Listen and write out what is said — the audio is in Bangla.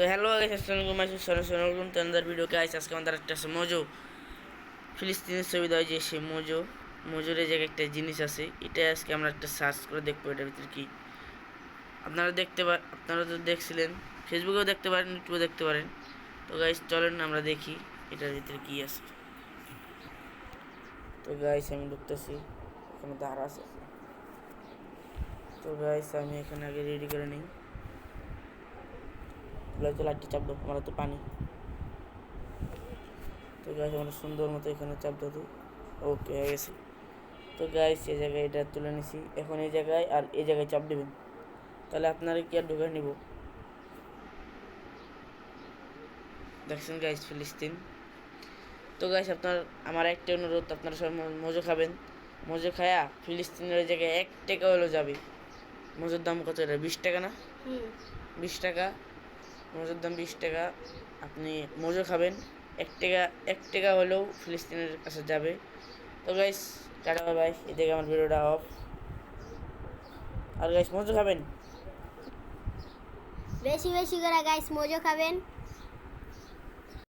তো হ্যালো গাইস, আসসালামু আলাইকুম। সরাসরি তো আন্দার ভিডিও গাইস, আজকে আমাদের একটা আছে মোজো। ফিলিস্তিনের ছবি দেওয়া যে সে মোজোর এই জায়গায় একটা জিনিস আছে, এটা আজকে আমরা একটা সার্চ করে দেখবো এটার ভিতরে কি। আপনারা তো দেখছিলেন, ফেসবুকেও দেখতে পারেন, ইউটিউবেও দেখতে পারেন। তো গাইস চলেন আমরা দেখি এটার ভিতরে কি আছে। তো গাইস আমি ঢুকতেছি, এখানে ধারা আছে। তো গাইস আমি এখানে আগে রেডি করে নিই। লাইটটি চাপ দাও, আমার তো পানি। তো গাইস আমরা সুন্দর মতো এখানে চাপ দাও। ওকে হয়ে গেছে। তো গাইস এই জায়গায় এটা তুলে নিছি, এখন এই জায়গায় আর এই জায়গায় চাপ দেবেন, তাহলে আপনারা কি আর ঢোকা নিব। দেখছেন গাইস ফিলিস্তিন। তো গাইস আমার একটা অনুরোধ, আপনারা সবাই মজো খাবেন। মজো খায়া ফিলিস্তিনের ওই জায়গায় 1 টাকা হলেও যাবে। মজুর দাম কত? এটা 20 টাকা না? 20 টাকা মজুর দাম, 20 টাকা। আপনি মজো খাবেন, 1 টাকা 1 টাকা হলেও ফিলিস্তিনের কাছে যাবে। তো গাইস টাটা বাই বাই, এদিকে আমার ভিডিওটা অফ। আর গাইস মজো খাবেন, বেশি বেশি করে গাইস মজো খাবেন।